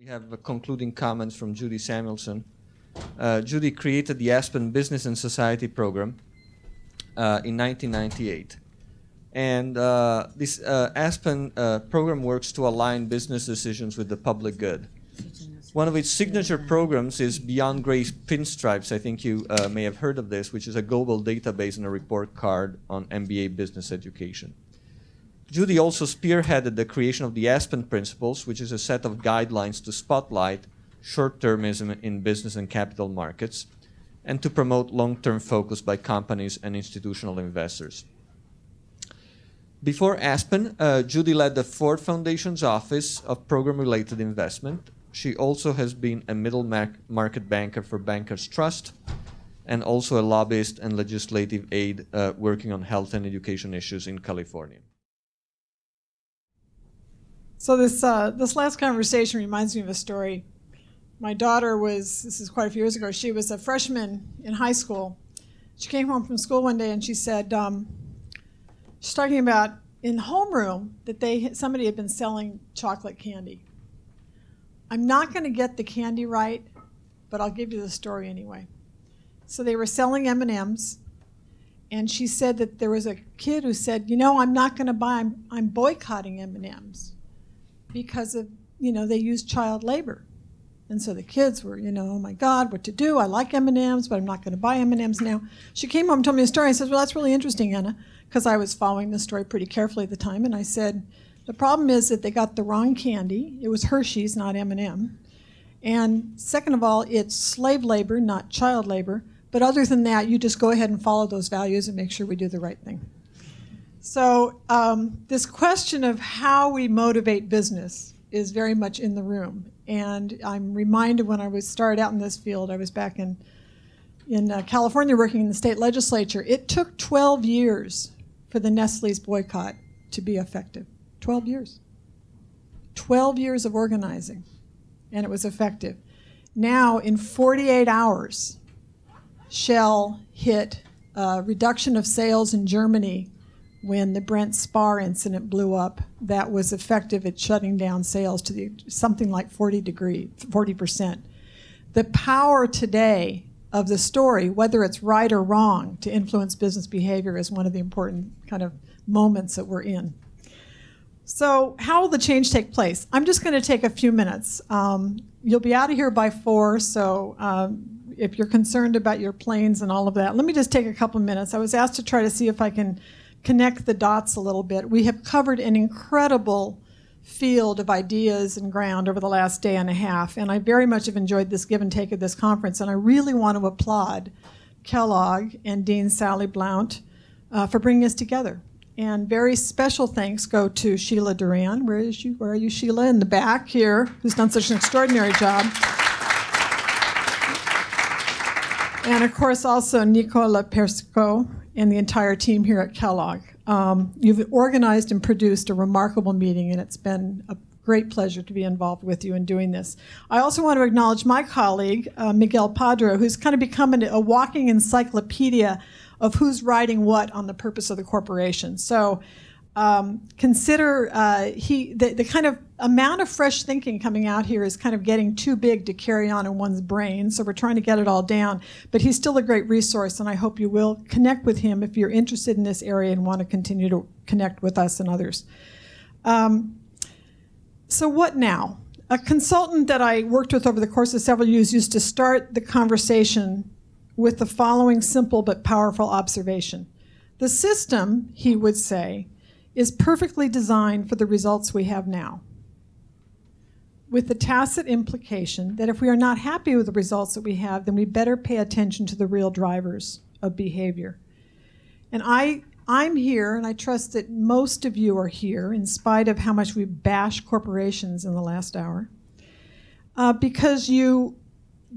We have concluding comments from Judy Samuelson. Judy created the Aspen Business and Society program in 1998. And this Aspen program works to align business decisions with the public good. One of its signature programs is Beyond Gray Pinstripes. I think you may have heard of this, which is a global database and a report card on MBA business education. Judy also spearheaded the creation of the Aspen Principles, which is a set of guidelines to spotlight short-termism in business and capital markets, and to promote long-term focus by companies and institutional investors. Before Aspen, Judy led the Ford Foundation's Office of Program-Related Investment. She also has been a middle market banker for Bankers Trust, and also a lobbyist and legislative aide working on health and education issues in California. So this last conversation reminds me of a story. My daughter this is quite a few years ago, she was a freshman in high school. She came home from school one day and she said, she's talking about in homeroom that somebody had been selling chocolate candy. I'm not going to get the candy right, but I'll give you the story anyway. So they were selling M&Ms, and she said that there was a kid who said, I'm not going to buy, I'm boycotting M&Ms because of, they use child labor. And so the kids were, oh my God, what to do? I like M&Ms, but I'm not going to buy M&Ms now. She came home and told me a story. I said, well, that's really interesting, Anna, because I was following the story pretty carefully at the time. And I said, the problem is that they got the wrong candy. It was Hershey's, not M&M. And second of all, it's slave labor, not child labor. But other than that, you just go ahead and follow those values and make sure we do the right thing. So this question of how we motivate business is very much in the room. And I'm reminded when I started out in this field, I was back in California working in the state legislature. It took 12 years for the Nestle's boycott to be effective. 12 years. 12 years of organizing, and it was effective. Now, in 48 hours, Shell hit a reduction of sales in Germany when the Brent Spar incident blew up. That was effective at shutting down sales to something like 40%. The power today of the story, whether it's right or wrong, to influence business behavior is one of the important kind of moments that we're in. So how will the change take place? I'm just going to take a few minutes. You'll be out of here by 4, so if you're concerned about your planes and all of that, let me just take a couple minutes. I was asked to try to see if I can connect the dots a little bit. We have covered an incredible field of ideas and ground over the last day and a half, and I very much have enjoyed this give and take of this conference, and I really want to applaud Kellogg and Dean Sally Blount for bringing us together. And very special thanks go to Sheila Duran. Where is you? Where are you, Sheila? In the back here, who's done such an extraordinary job. And of course also Nicola, Persico, and the entire team here at Kellogg. You've organized and produced a remarkable meeting, and it's been a great pleasure to be involved with you in doing this. I also want to acknowledge my colleague, Miguel Padro, who's kind of become a walking encyclopedia of who's writing what on the purpose of the corporation. So consider the kind of amount of fresh thinking coming out here is kind of getting too big to carry on in one's brain, so we're trying to get it all down. But he's still a great resource, and I hope you will connect with him if you're interested in this area and want to continue to connect with us and others. So what now? A consultant that I worked with over the course of several years used to start the conversation with the following simple but powerful observation. The system, he would say, is perfectly designed for the results we have now, with the tacit implication that if we are not happy with the results that we have, then we better pay attention to the real drivers of behavior. And I'm here, and I trust that most of you are here, in spite of how much we bash corporations in the last hour, because you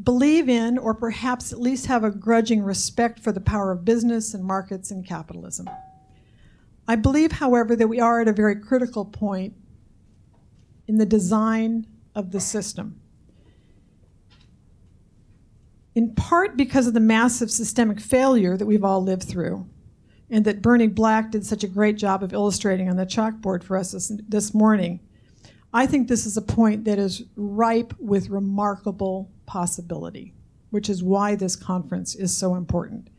believe in, or perhaps at least have a grudging respect for, the power of business and markets and capitalism. I believe, however, that we are at a very critical point in the design of the system. In part because of the massive systemic failure that we've all lived through, and that Bernie Black did such a great job of illustrating on the chalkboard for us this morning, I think this is a point that is ripe with remarkable possibility, which is why this conference is so important.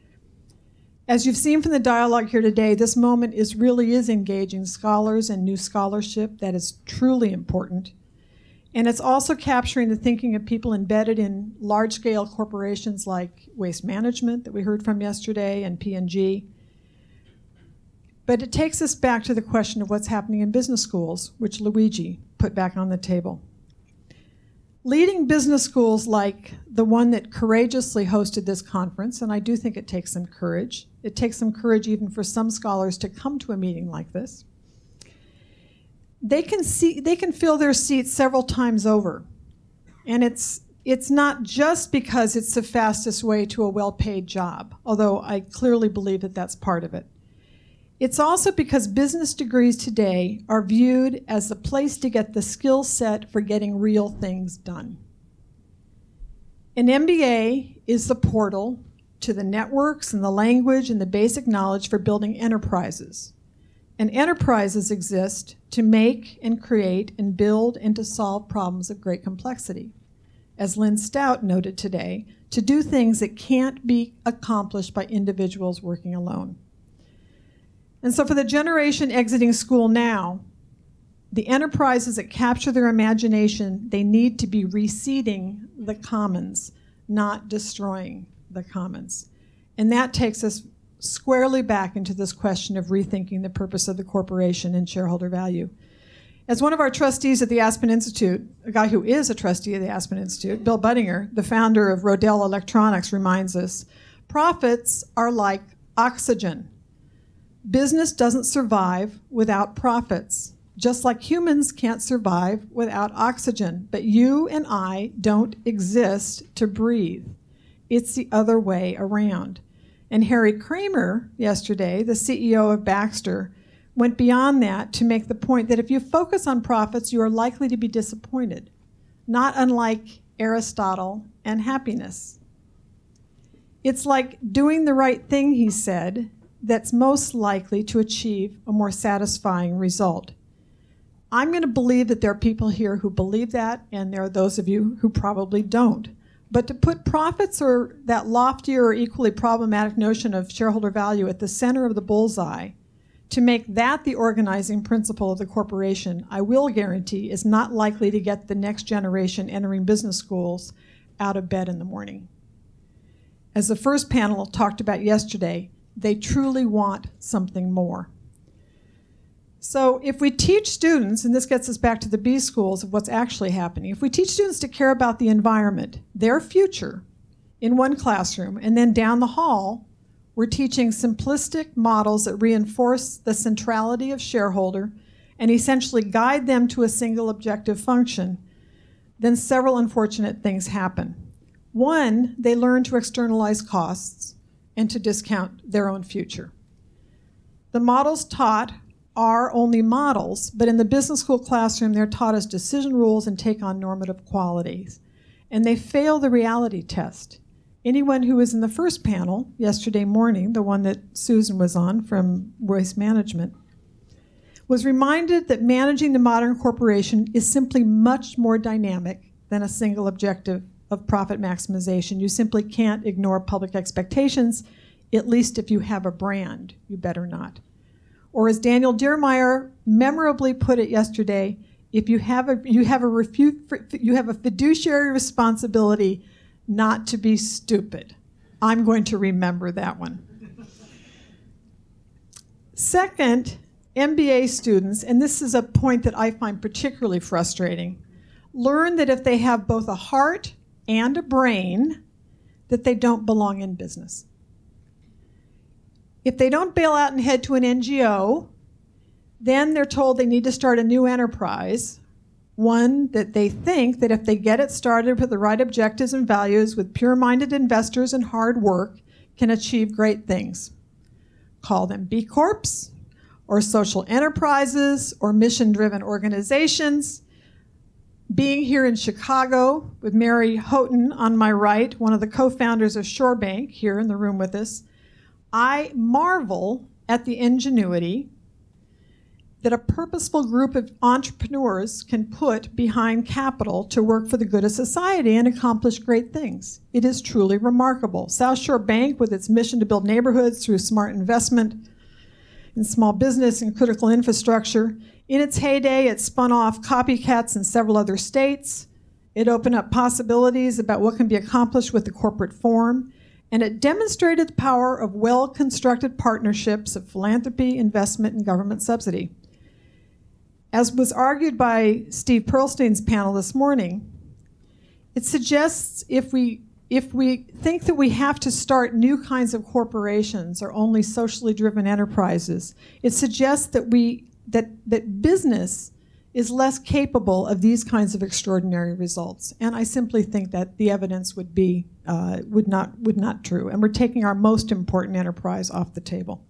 As you've seen from the dialogue here today, this moment really is engaging scholars and new scholarship that is truly important. And it's also capturing the thinking of people embedded in large-scale corporations like Waste Management that we heard from yesterday and P&G. But it takes us back to the question of what's happening in business schools, which Luigi put back on the table. Leading business schools like the one that courageously hosted this conference, and I do think it takes some courage. It takes some courage even for some scholars to come to a meeting like this. They can fill their seats several times over. And it's not just because it's the fastest way to a well-paid job, although I clearly believe that that's part of it. It's also because business degrees today are viewed as the place to get the skill set for getting real things done. An MBA is the portal to the networks and the language and the basic knowledge for building enterprises. And enterprises exist to make and create and build and to solve problems of great complexity. As Lynn Stout noted today, to do things that can't be accomplished by individuals working alone. And so for the generation exiting school now, the enterprises that capture their imagination, they need to be reseeding the commons, not destroying the commons. And that takes us squarely back into this question of rethinking the purpose of the corporation and shareholder value. As one of our trustees at the Aspen Institute, a guy who is a trustee of the Aspen Institute, Bill Buttinger, the founder of Rodell Electronics, reminds us, profits are like oxygen. Business doesn't survive without profits, just like humans can't survive without oxygen. But you and I don't exist to breathe. It's the other way around. And Harry Kramer, yesterday, the CEO of Baxter, went beyond that to make the point that if you focus on profits, you are likely to be disappointed, not unlike Aristotle and happiness. It's like doing the right thing, he said, that's most likely to achieve a more satisfying result. I'm going to believe that there are people here who believe that, and there are those of you who probably don't. But to put profits or that loftier or equally problematic notion of shareholder value at the center of the bullseye, to make that the organizing principle of the corporation, I will guarantee is not likely to get the next generation entering business schools out of bed in the morning. As the first panel talked about yesterday, they truly want something more. So if we teach students, and this gets us back to the B schools of what's actually happening, if we teach students to care about the environment, their future, in one classroom, and then down the hall, we're teaching simplistic models that reinforce the centrality of shareholder and essentially guide them to a single objective function, then several unfortunate things happen. One, they learn to externalize costs and to discount their own future. The models taught are only models, but in the business school classroom, they're taught as decision rules and take on normative qualities. And they fail the reality test. Anyone who was in the first panel yesterday morning, the one that Susan was on from Waste Management, was reminded that managing the modern corporation is simply much more dynamic than a single objective of profit maximization. You simply can't ignore public expectations, at least if you have a brand. You better not. Or as Daniel Diermeyer memorably put it yesterday, if you have a fiduciary responsibility not to be stupid. I'm going to remember that one. Second, MBA students, and this is a point that I find particularly frustrating, learn that if they have both a heart and a brain, that they don't belong in business. If they don't bail out and head to an NGO, then they're told they need to start a new enterprise, one that they think that if they get it started with the right objectives and values, with pure-minded investors and hard work, can achieve great things. Call them B Corps, or social enterprises, or mission-driven organizations. Being here in Chicago with Mary Houghton on my right, one of the co-founders of ShoreBank here in the room with us, I marvel at the ingenuity that a purposeful group of entrepreneurs can put behind capital to work for the good of society and accomplish great things. It is truly remarkable. South Shore Bank, with its mission to build neighborhoods through smart investment in small business and critical infrastructure, in its heyday, it spun off copycats in several other states. It opened up possibilities about what can be accomplished with the corporate form, and it demonstrated the power of well-constructed partnerships of philanthropy, investment, and government subsidy. As was argued by Steve Pearlstein's panel this morning, it suggests if we think that we have to start new kinds of corporations or only socially driven enterprises, it suggests that that business is less capable of these kinds of extraordinary results. And I simply think that the evidence would not true. And we're taking our most important enterprise off the table.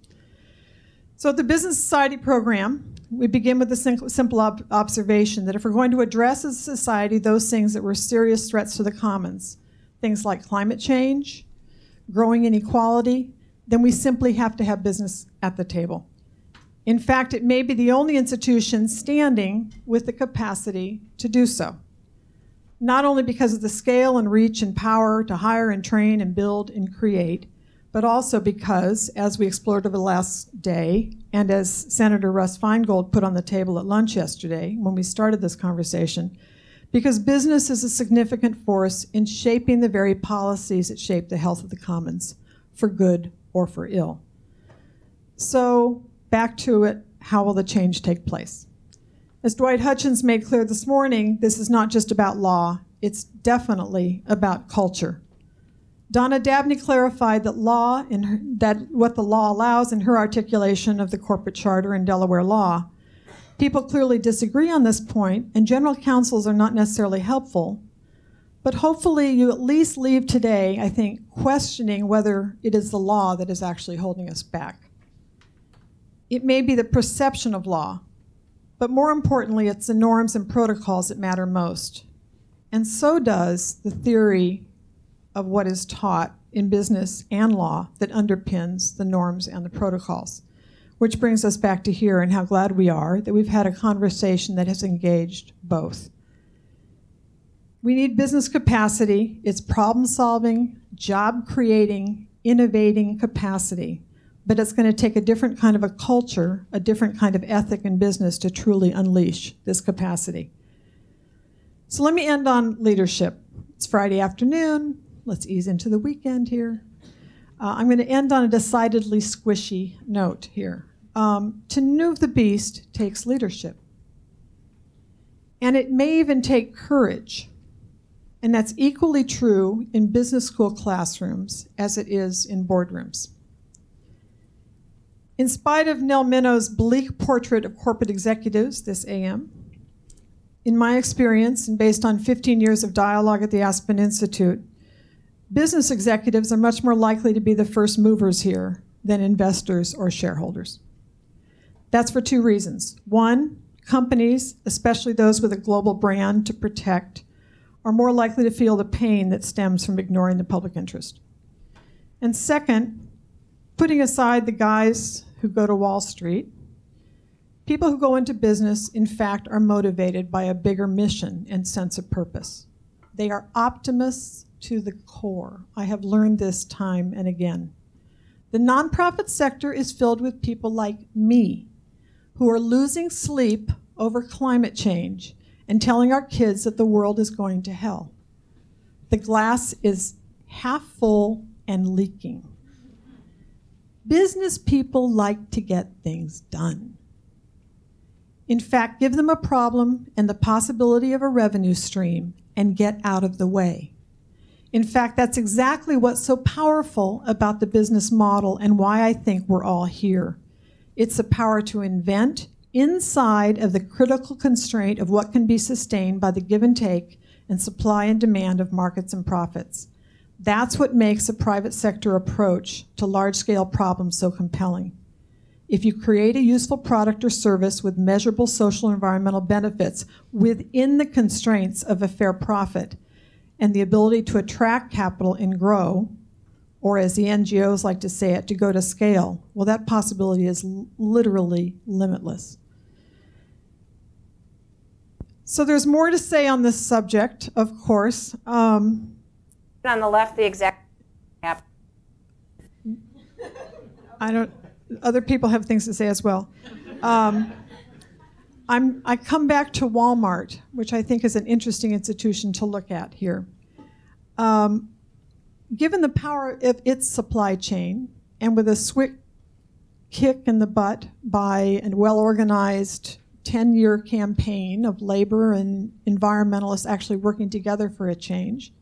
So at the Business Society program, we begin with the simple observation that if we're going to address as a society those things that were serious threats to the commons, things like climate change, growing inequality, then we simply have to have business at the table. In fact, it may be the only institution standing with the capacity to do so. Not only because of the scale and reach and power to hire and train and build and create, but also because, as we explored over the last day, and as Senator Russ Feingold put on the table at lunch yesterday when we started this conversation, because business is a significant force in shaping the very policies that shape the health of the commons, for good or for ill. So, back to it, how will the change take place? As Dwight Hutchins made clear this morning, this is not just about law, it's definitely about culture. Donna Dabney clarified that what the law allows in her articulation of the corporate charter and Delaware law. People clearly disagree on this point, and general counsels are not necessarily helpful, but hopefully you at least leave today, I think, questioning whether it is the law that is actually holding us back. It may be the perception of law, but more importantly, it's the norms and protocols that matter most. And so does the theory of what is taught in business and law that underpins the norms and the protocols. Which brings us back to here and how glad we are that we've had a conversation that has engaged both. We need business capacity. It's problem-solving, job-creating, innovating capacity. But it's going to take a different kind of a culture, a different kind of ethic in business to truly unleash this capacity. So let me end on leadership. It's Friday afternoon. Let's ease into the weekend here. I'm going to end on a decidedly squishy note here. To move the beast takes leadership. And it may even take courage. And that's equally true in business school classrooms as it is in boardrooms. In spite of Nell Minnow's bleak portrait of corporate executives this AM, in my experience, and based on 15 years of dialogue at the Aspen Institute, business executives are much more likely to be the first movers here than investors or shareholders. That's for two reasons. One, companies, especially those with a global brand to protect, are more likely to feel the pain that stems from ignoring the public interest. And second, putting aside the guys who go to Wall Street, people who go into business, in fact, are motivated by a bigger mission and sense of purpose. They are optimists to the core. I have learned this time and again. The nonprofit sector is filled with people like me who are losing sleep over climate change and telling our kids that the world is going to hell. The glass is half full and leaking. Business people like to get things done. In fact, give them a problem and the possibility of a revenue stream and get out of the way. In fact, that's exactly what's so powerful about the business model and why I think we're all here. It's the power to invent inside of the critical constraint of what can be sustained by the give and take and supply and demand of markets and profits. That's what makes a private sector approach to large-scale problems so compelling. If you create a useful product or service with measurable social and environmental benefits within the constraints of a fair profit and the ability to attract capital and grow, or as the NGOs like to say it, to go to scale, well, that possibility is literally limitless. So there's more to say on this subject, of course. On the left, the exact. Other people have things to say as well. I come back to Walmart, which I think is an interesting institution to look at here. Given the power of its supply chain, and with a swift kick in the butt by a well-organized 10-year campaign of labor and environmentalists actually working together for a change,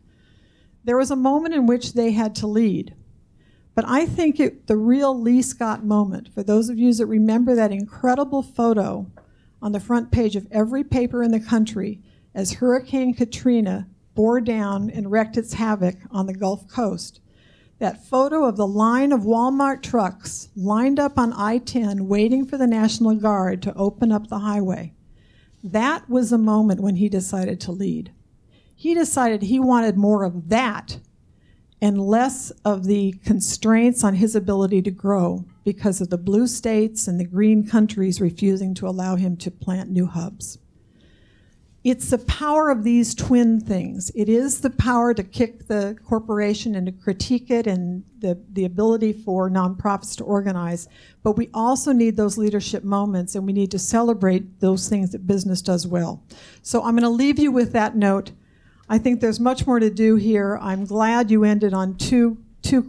there was a moment in which they had to lead. But I think the real Lee Scott moment, for those of you that remember that incredible photo on the front page of every paper in the country as Hurricane Katrina bore down and wreaked its havoc on the Gulf Coast, that photo of the line of Walmart trucks lined up on I-10 waiting for the National Guard to open up the highway, that was a moment when he decided to lead. He decided he wanted more of that and less of the constraints on his ability to grow because of the blue states and the green countries refusing to allow him to plant new hubs. It's the power of these twin things. It is the power to kick the corporation and to critique it and the ability for nonprofits to organize, but we also need those leadership moments and we need to celebrate those things that business does well. So I'm going to leave you with that note. I think there's much more to do here. I'm glad you ended on two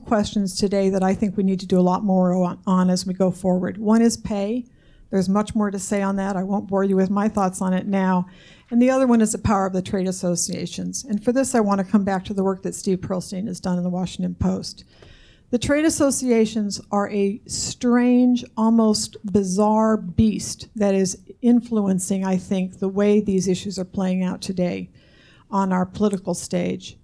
questions today that I think we need to do a lot more on as we go forward. One is pay. There's much more to say on that. I won't bore you with my thoughts on it now. And the other one is the power of the trade associations. And for this, I want to come back to the work that Steve Pearlstein has done in the Washington Post. The trade associations are a strange, almost bizarre beast that is influencing, I think, the way these issues are playing out today on our political stage.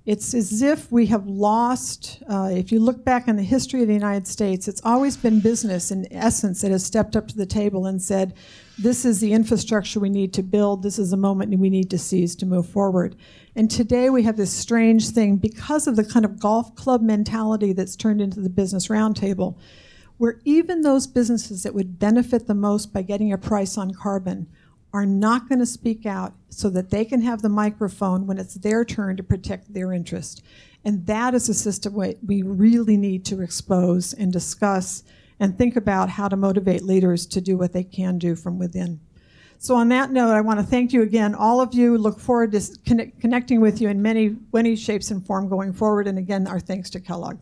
It's as if we have lost, if you look back in the history of the United States, it's always been business in essence that has stepped up to the table and said, this is the infrastructure we need to build, this is the moment we need to seize to move forward. And today we have this strange thing because of the kind of golf club mentality that's turned into the business roundtable, where even those businesses that would benefit the most by getting a price on carbon are not going to speak out so that they can have the microphone when it's their turn to protect their interest. And that is a system we really need to expose and discuss and think about how to motivate leaders to do what they can do from within. So on that note, I want to thank you again, all of you. Look forward to connecting with you in many shapes and form going forward. And again, our thanks to Kellogg.